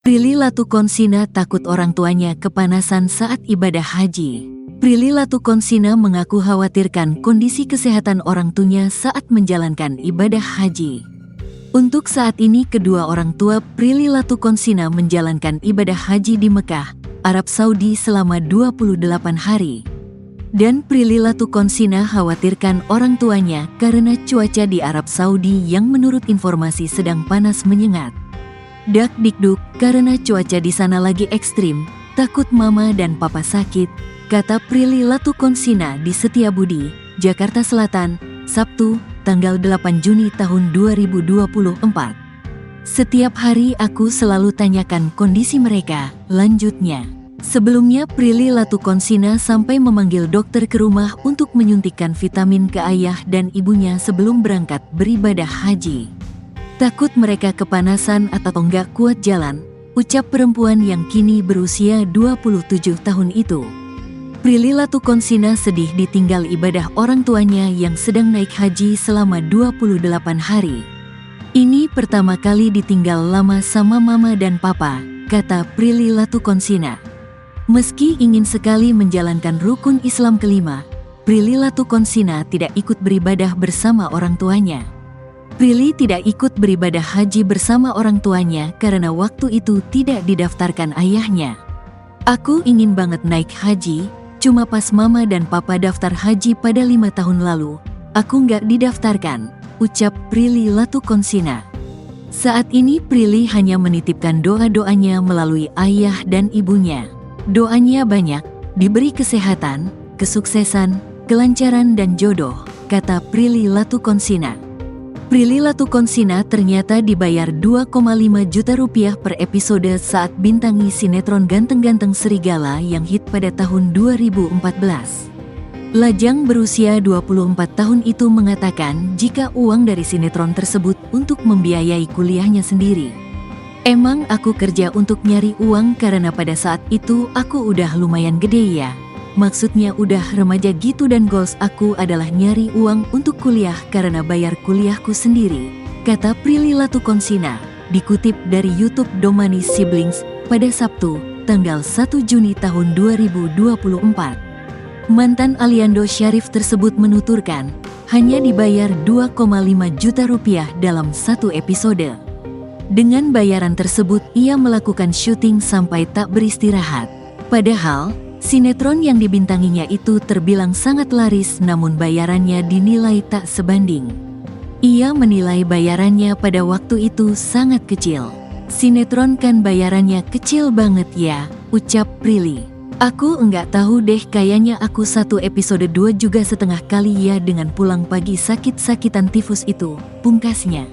Prilly Latukonsina takut orang tuanya kepanasan saat ibadah haji. Prilly Latukonsina mengaku khawatirkan kondisi kesehatan orang tuanya saat menjalankan ibadah haji. Untuk saat ini kedua orang tua Prilly Latukonsina menjalankan ibadah haji di Mekah, Arab Saudi selama 28 hari. Dan Prilly Latukonsina khawatirkan orang tuanya karena cuaca di Arab Saudi yang menurut informasi sedang panas menyengat. Dak dikduk karena cuaca di sana lagi ekstrim, takut mama dan papa sakit, kata Prilly Latukonsina di Setiabudi, Jakarta Selatan, Sabtu, tanggal 8 Juni tahun 2024. Setiap hari aku selalu tanyakan kondisi mereka, lanjutnya. Sebelumnya Prilly Latukonsina sampai memanggil dokter ke rumah untuk menyuntikkan vitamin ke ayah dan ibunya sebelum berangkat beribadah haji. Takut mereka kepanasan atau nggak kuat jalan, ucap perempuan yang kini berusia 27 tahun itu. Prilly Latukonsina sedih ditinggal ibadah orang tuanya yang sedang naik haji selama 28 hari. Ini pertama kali ditinggal lama sama mama dan papa, kata Prilly Latukonsina. Meski ingin sekali menjalankan rukun Islam kelima, Prilly Latukonsina tidak ikut beribadah bersama orang tuanya. Prilly tidak ikut beribadah haji bersama orang tuanya karena waktu itu tidak didaftarkan ayahnya. Aku ingin banget naik haji, cuma pas mama dan papa daftar haji pada 5 tahun lalu, aku nggak didaftarkan, ucap Prilly Latukonsina. Saat ini Prilly hanya menitipkan doa-doanya melalui ayah dan ibunya. Doanya banyak, diberi kesehatan, kesuksesan, kelancaran dan jodoh, kata Prilly Latukonsina. Prilly Latukonsina ternyata dibayar 2,5 juta rupiah per episode saat bintangi sinetron Ganteng-Ganteng Serigala yang hit pada tahun 2014. Lajang berusia 24 tahun itu mengatakan jika uang dari sinetron tersebut untuk membiayai kuliahnya sendiri. Emang aku kerja untuk nyari uang karena pada saat itu aku udah lumayan gede ya. Maksudnya udah remaja gitu dan goals aku adalah nyari uang untuk kuliah karena bayar kuliahku sendiri, kata Prilly Latukonsina, dikutip dari YouTube Domani Siblings pada Sabtu, tanggal 1 Juni tahun 2024. Mantan Aliando Syarif tersebut menuturkan, hanya dibayar 2,5 juta rupiah dalam satu episode. Dengan bayaran tersebut ia melakukan syuting sampai tak beristirahat. Padahal, sinetron yang dibintanginya itu terbilang sangat laris namun bayarannya dinilai tak sebanding. Ia menilai bayarannya pada waktu itu sangat kecil. Sinetron kan bayarannya kecil banget ya, ucap Prilly. Aku enggak tahu deh kayaknya aku satu episode 2 juga setengah kali ya dengan pulang pagi sakit-sakitan tifus itu, pungkasnya.